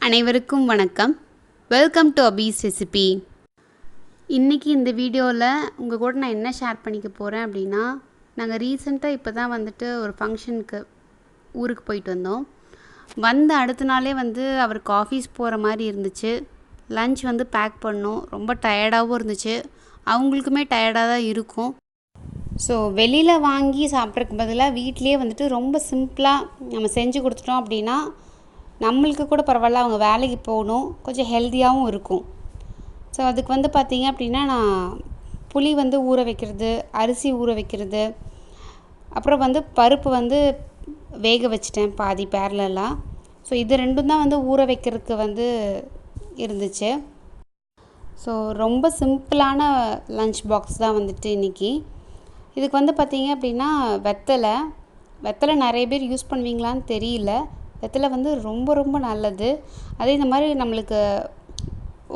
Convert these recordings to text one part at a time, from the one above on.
அனைவருக்கும் வணக்கம். Welcome to Abi's recipe. இன்றைக்கி இந்த வீடியோவில் உங்கள் கூட நான் என்ன ஷேர் பண்ணிக்க போகிறேன் அப்படின்னா, நாங்கள் ரீசெண்டாக இப்போ தான் வந்துட்டு ஒரு ஃபங்க்ஷனுக்கு ஊருக்கு போயிட்டு வந்தோம். அடுத்த நாளே அவருக்கு ஆஃபீஸ் போகிற மாதிரி இருந்துச்சு. லஞ்ச் பேக் பண்ணோம். ரொம்ப டயர்டாகவும் இருந்துச்சு. அவங்களுக்குமே டயர்டாக தான் இருக்கும். ஸோ வெளியில் வாங்கி சாப்பிட்றதுக்கு பதிலாக வீட்லேயே ரொம்ப சிம்பிளாக நம்ம செஞ்சு கொடுத்துட்டோம் அப்படின்னா நம்மளுக்கு கூட பரவாயில்ல, அவங்க வேலைக்கு போகணும், கொஞ்சம் ஹெல்த்தியாகவும் இருக்கும். ஸோ அதுக்கு பார்த்திங்க அப்படின்னா, நான் புளி ஊற வைக்கிறது, அரிசி ஊற வைக்கிறது, அப்புறம் பருப்பு வேக வச்சிட்டேன் பாதி பேரலாக. ஸோ இது ரெண்டும் தான் ஊற வைக்கிறதுக்கு இருந்துச்சு. ஸோ ரொம்ப சிம்பிளான லஞ்ச் பாக்ஸ் தான் இன்றைக்கி. இதுக்கு பார்த்திங்க அப்படின்னா வெத்தலை நிறைய பேர் யூஸ் பண்ணுவீங்களான்னு தெரியல. வெத்தலை ரொம்ப ரொம்ப நல்லது. அதே இந்த மாதிரி நம்மளுக்கு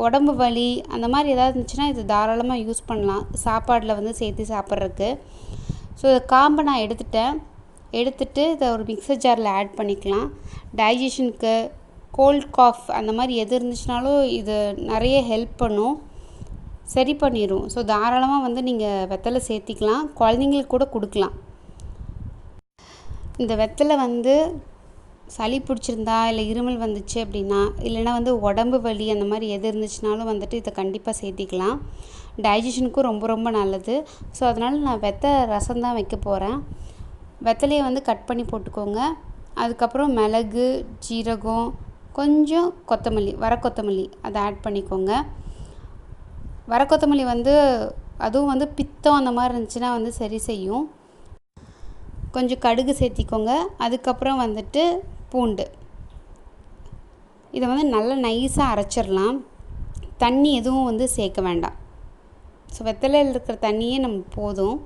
உடம்பு வலி அந்த மாதிரி ஏதாவது இருந்துச்சுன்னா இது தாராளமாக யூஸ் பண்ணலாம், சாப்பாடில் சேர்த்து சாப்பிட்றதுக்கு. ஸோ காம்பை நான் எடுத்துட்டு இதை ஒரு மிக்சர் ஜாரில் ஆட் பண்ணிக்கலாம். டைஜஷனுக்கு, கோல்ட் காஃப் அந்த மாதிரி எது இருந்துச்சுனாலும் இது நிறைய ஹெல்ப் பண்ணும், சரி பண்ணிடும். ஸோ தாராளமாக நீங்கள் வெத்தலை சேர்த்திக்கலாம், குழந்தைங்களுக்கு கூட கொடுக்கலாம். இந்த வெத்தலை சளி பிடிச்சிருந்தா இல்லை இருமல் வந்துச்சு அப்படின்னா, இல்லைன்னா உடம்பு வலி அந்த மாதிரி எது இருந்துச்சுனாலும் இதை கண்டிப்பாக சேர்த்திக்கலாம். டைஜஷனுக்கும் ரொம்ப ரொம்ப நல்லது. ஸோ அதனால் நான் வெத்தலை ரசம் தான் வைக்க போகிறேன். வெத்தலையை கட் பண்ணி போட்டுக்கோங்க. அதுக்கப்புறம் மிளகு, ஜீரகம், கொஞ்சம் கொத்தமல்லி, வர கொத்தமல்லி அதை ஆட் பண்ணிக்கோங்க. வர கொத்தமல்லி அதுவும் பித்தம் அந்த மாதிரி இருந்துச்சுன்னா சரி செய்யும். கொஞ்சம் கடுகு சேர்த்திக்கோங்க. அதுக்கப்புறம் பூண்டு, இதை நல்லா நைஸாக அரைச்சிடலாம். தண்ணி எதுவும் சேர்க்க வேண்டாம். ஸோ வெத்தலையில் இருக்கிற தண்ணியே நமக்கு போதும்.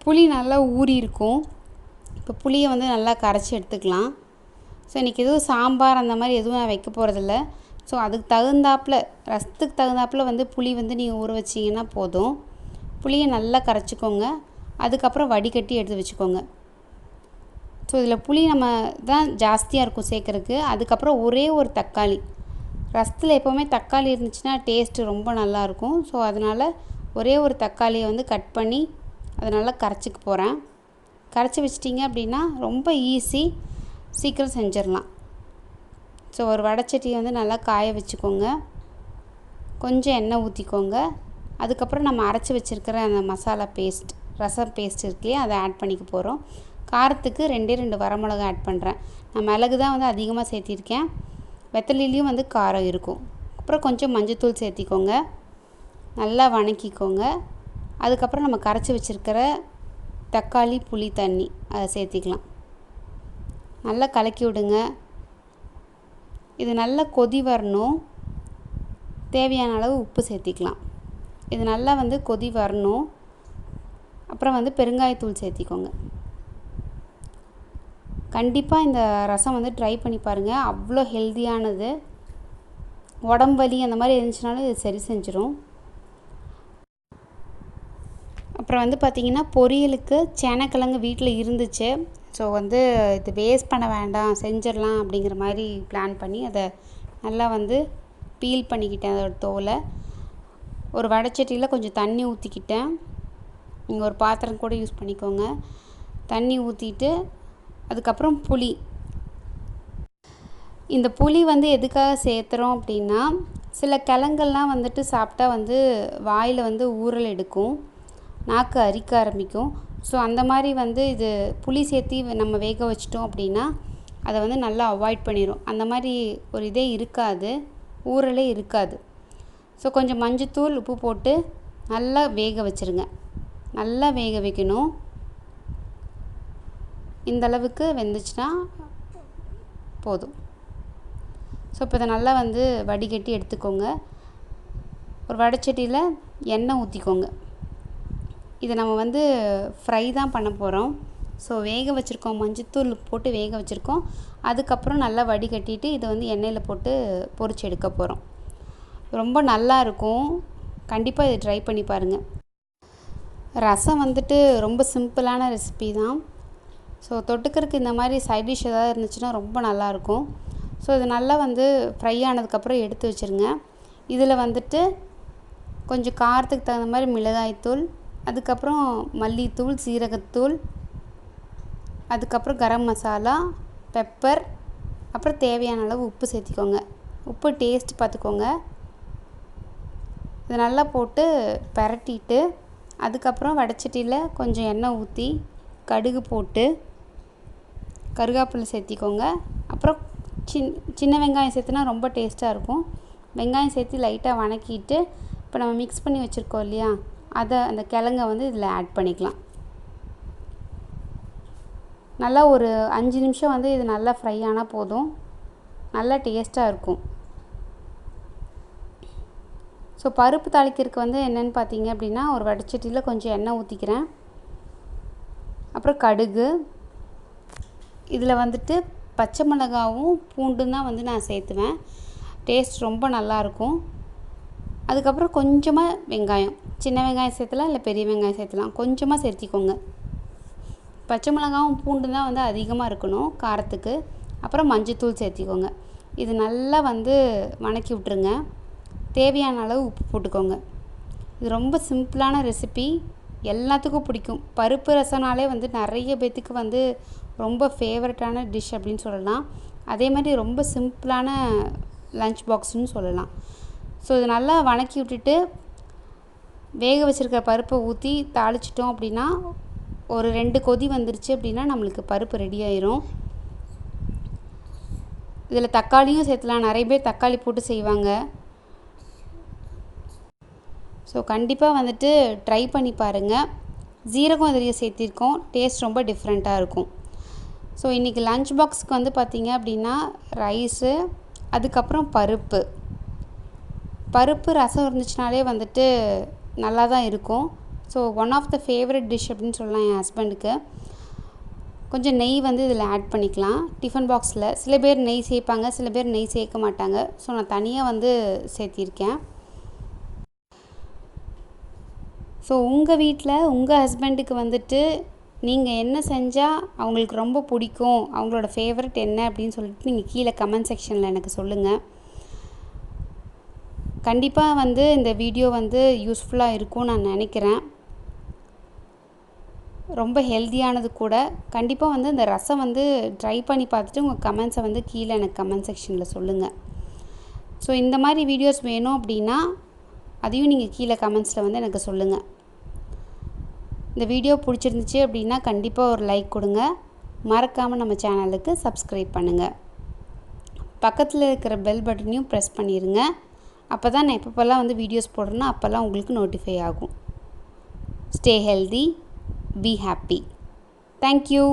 புளி நல்லா ஊறி இருக்கும். இப்போ புளியை நல்லா கரைச்சி எடுத்துக்கலாம். ஸோ இன்றைக்கி எதுவும் சாம்பார் அந்த மாதிரி எதுவும் நான் வைக்க போகிறதில்ல. ஸோ அதுக்கு தகுந்தாப்பில், ரசத்துக்கு தகுந்தாப்பில் புளி நீங்கள் ஊற வச்சிங்கன்னா போதும். புளியை நல்லா கரைச்சிக்கோங்க. அதுக்கப்புறம் வடிகட்டி எடுத்து வச்சுக்கோங்க. ஸோ இதில் புளி நம்ம தான் ஜாஸ்தியாக இருக்கும் சேர்க்குறதுக்கு. அதுக்கப்புறம் ஒரே ஒரு தக்காளி, ரசத்தில் எப்போவுமே தக்காளி இருந்துச்சுன்னா டேஸ்ட்டு ரொம்ப நல்லாயிருக்கும். ஸோ அதனால் ஒரே ஒரு தக்காளியை கட் பண்ணி அதை நல்லா கரைச்சிக்க போகிறேன். கரைச்சி வச்சிட்டிங்க அப்படின்னா ரொம்ப ஈஸி, சீக்கிரம் செஞ்சிடலாம். ஸோ ஒரு வடைச்சட்டியை நல்லா காய வச்சுக்கோங்க. கொஞ்சம் எண்ணெய் ஊற்றிக்கோங்க. அதுக்கப்புறம் நம்ம அரைச்சி வச்சுருக்கிற அந்த மசாலா பேஸ்ட், ரசம் பேஸ்ட் இருக்குல்லையே, அதை ஆட் பண்ணிக்க போகிறோம். காரத்துக்கு 2 வரமிளகா ஆட் பண்ணுறேன். நான் மிளகு தான் அதிகமாக சேர்த்திருக்கேன். வெத்தலையிலையும் காரம் இருக்கும். அப்புறம் கொஞ்சம் மஞ்சத்தூள் சேர்த்திக்கோங்க. நல்லா வணக்கிக்கோங்க. அதுக்கப்புறம் நம்ம கரைச்சி வச்சுருக்கிற தக்காளி புளி தண்ணி அதை சேர்த்திக்கலாம். நல்லா கலக்கி விடுங்க. இது நல்லா கொதி வரணும். தேவையான அளவு உப்பு சேர்த்திக்கலாம். இது நல்லா கொதி வரணும். அப்புறம் பெருங்காயத்தூள் சேர்த்திக்கோங்க. கண்டிப்பாக இந்த ரசம் ட்ரை பண்ணி பாருங்கள். அவ்வளோ ஹெல்த்தியானது. உடம்பு வலி அந்த மாதிரி இருந்துச்சுனாலும் இது சரி செஞ்சிடும். அப்புறம் பார்த்திங்கன்னா, பொரியலுக்கு சேனக்கிழங்கு வீட்டில் இருந்துச்சு. ஸோ இது வேஸ்ட் பண்ண வேண்டாம், செஞ்சிடலாம் அப்படிங்கிற மாதிரி பிளான் பண்ணி அதை நல்லா பீல் பண்ணிக்கிட்டேன் அதோட தோலை. ஒரு வடைச்சட்டியில் கொஞ்சம் தண்ணி ஊற்றிக்கிட்டேன். நீங்கள் ஒரு பாத்திரம் கூட யூஸ் பண்ணிக்கோங்க. தண்ணி ஊற்றிட்டு அதுக்கப்புறம் புளி. இந்த புளி எதுக்காக சேர்த்துறோம் அப்படின்னா, சில கிழங்கெல்லாம் சாப்பிட்டா வாயில் ஊறல் எடுக்கும், நாக்கு அரிக்க ஆரம்பிக்கும். ஸோ அந்த மாதிரி இது புளி சேர்த்தி நம்ம வேக வச்சிட்டோம் அப்படின்னா அதை நல்லா அவாய்ட் பண்ணிடும். அந்த மாதிரி ஒரு இதே இருக்காது, ஊறலே இருக்காது. ஸோ கொஞ்சம் மஞ்சத்தூள், உப்பு போட்டு நல்லா வேக வச்சுருங்க. நல்லா வேக வைக்கணும். இந்த அளவுக்கு வெந்துச்சுன்னா போதும். ஸோ இப்போ இதை நல்லா வடிகட்டி எடுத்துக்கோங்க. ஒரு வடைச்சட்டியில் எண்ணெய் ஊற்றிக்கோங்க. இதை நம்ம ஃப்ரை தான் பண்ண போகிறோம். ஸோ வேக வச்சுருக்கோம், மஞ்சத்தூள் போட்டு வேக வச்சுருக்கோம். அதுக்கப்புறம் நல்லா வடிகட்டிட்டு இதை எண்ணெயில் போட்டு பொரிச்சு எடுக்க போகிறோம். ரொம்ப நல்லா இருக்கும். கண்டிப்பாக இதை ட்ரை பண்ணி பாருங்கள். ரசம் ரொம்ப சிம்பிளான ரெசிபி தான். ஸோ தொட்டுக்கிறதுக்கு இந்த மாதிரி சைட் டிஷ் ஏதாவது இருந்துச்சுன்னா ரொம்ப நல்லாயிருக்கும். ஸோ இது நல்லா வந்து ஃப்ரை ஆனதுக்கப்புறம் எடுத்து வச்சுருங்க. இதில் வந்துட்டு கொஞ்சம் காரத்துக்கு தகுந்த மாதிரி மிளகாய்த்தூள், அதுக்கப்புறம் மல்லித்தூள், சீரகத்தூள், அதுக்கப்புறம் கரம் மசாலா, பெப்பர், அப்புறம் தேவையான அளவு உப்பு சேர்த்திக்கோங்க. உப்பு டேஸ்ட் பார்த்துக்கோங்க. இது நல்லா போட்டு பரட்டிட்டு அதுக்கப்புறம் வடைச்சட்டியில் கொஞ்சம் எண்ணெய் ஊற்றி கடுகு போட்டு கருவேப்பிலை சேர்த்திக்கோங்க. அப்புறம் சின்ன வெங்காயம் சேர்த்துனா ரொம்ப டேஸ்ட்டாக இருக்கும். வெங்காயம் சேர்த்து லைட்டாக வணக்கிட்டு இப்போ நம்ம மிக்ஸ் பண்ணி வச்சுருக்கோம் இல்லையா, அதை அந்த கிழங்கை வந்து இதில் ஆட் பண்ணிக்கலாம். நல்லா ஒரு 5 நிமிஷம் வந்து இது நல்லா ஃப்ரை ஆனால் போதும். நல்லா டேஸ்ட்டாக இருக்கும். ஸோ பருப்பு தாளிக்கிறதுக்கு வந்து என்னென்னு பார்த்தீங்க அப்படின்னா, ஒரு வடைச்சட்டியில் கொஞ்சம் எண்ணெய் ஊற்றிக்கிறேன். அப்புறம் கடுகு, இதில் வந்துட்டு பச்சை மிளகாவும் பூண்டும் தான் வந்து நான் சேர்த்துவேன். டேஸ்ட் ரொம்ப நல்லாயிருக்கும். அதுக்கப்புறம் கொஞ்சமாக வெங்காயம், சின்ன வெங்காயம் சேர்த்தலாம் இல்லை பெரிய வெங்காயம் சேர்த்தலாம், கொஞ்சமாக சேர்த்திக்கோங்க. பச்சை மிளகாவும் பூண்டும் தான் வந்து அதிகமாக இருக்கணும் காரத்துக்கு. அப்புறம் மஞ்சத்தூள் சேர்த்திக்கோங்க. இது நல்லா வந்து வணக்கி விட்டுருங்க. தேவையான அளவு உப்பு போட்டுக்கோங்க. இது ரொம்ப சிம்பிளான ரெசிபி, எல்லாத்துக்கும் பிடிக்கும். பருப்பு ரசம்னாலே வந்து நிறைய பேத்துக்கு வந்து ரொம்ப ஃபேவரட்டான டிஷ் அப்படின்னு சொல்லலாம். அதே மாதிரி ரொம்ப சிம்பிளான லஞ்ச் பாக்ஸ்னு சொல்லலாம். ஸோ இது நல்லா வணக்கி விட்டுட்டு வேக வச்சுருக்க பருப்பை ஊற்றி தாளிச்சிட்டோம் அப்படின்னா, ஒரு 2 கொதி வந்துருச்சு அப்படின்னா நம்மளுக்கு பருப்பு ரெடி ஆயிரும். இதில் தக்காளியும் சேர்த்துலாம். நிறைய பேர் தக்காளி போட்டு செய்வாங்க. ஸோ கண்டிப்பாக வந்துட்டு ட்ரை பண்ணி பாருங்கள். ஜீரகம் இதில் சேர்த்திருக்கோம். டேஸ்ட் ரொம்ப டிஃப்ரெண்ட்டாக இருக்கும். ஸோ இன்றைக்கி லஞ்ச் பாக்ஸுக்கு வந்து பார்த்திங்க அப்படின்னா ரைஸு, அதுக்கப்புறம் பருப்பு ரசம் இருந்துச்சுனாலே வந்துட்டு நல்லா தான் இருக்கும். So one of the favourite dish அப்படின்னு சொல்லலாம் என் ஹஸ்பண்டுக்கு. கொஞ்சம் நெய் வந்து இதில் ஆட் பண்ணிக்கலாம் டிஃபன் பாக்ஸில். சில பேர் நெய் சேர்ப்பாங்க, சில பேர் நெய் சேர்க்க மாட்டாங்க. ஸோ நான் தனியாக வந்து சேர்த்திருக்கேன். ஸோ உங்கள் வீட்டில் உங்கள் ஹஸ்பண்டுக்கு வந்துட்டு நீங்கள் என்ன செஞ்சால் அவங்களுக்கு ரொம்ப பிடிக்கும், அவங்களோட ஃபேவரட் என்ன அப்படின்னு சொல்லிட்டு நீங்கள் கீழே கமெண்ட் செக்ஷனில் எனக்கு சொல்லுங்கள். கண்டிப்பாக வந்து இந்த வீடியோ வந்து யூஸ்ஃபுல்லாக இருக்கும் நான் நினைக்கிறேன். ரொம்ப ஹெல்த்தியானது கூட. கண்டிப்பாக வந்து இந்த ரசம் வந்து ட்ரை பண்ணி பார்த்துட்டு உங்கள் கமெண்ட்ஸை வந்து கீழே எனக்கு கமெண்ட் செக்ஷனில் சொல்லுங்கள். ஸோ இந்த மாதிரி வீடியோஸ் வேணும் அப்படின்னா அதையும் நீங்கள் கீழே கமெண்ட்ஸில் வந்து எனக்கு சொல்லுங்கள். இந்த வீடியோ பிடிச்சிருந்துச்சு அப்படின்னா கண்டிப்பாக ஒரு லைக் கொடுங்க. மறக்காமல் நம்ம சேனலுக்கு சப்ஸ்கிரைப் பண்ணுங்கள். பக்கத்தில் இருக்கிற பெல் பட்டனையும் ப்ரெஸ் பண்ணிடுங்க. அப்போ தான் நான் எப்பப்போல்லாம் வந்து வீடியோஸ் போடுறேன்னா அப்போல்லாம் உங்களுக்கு நோட்டிஃபை ஆகும். Stay healthy, be happy. Thank you.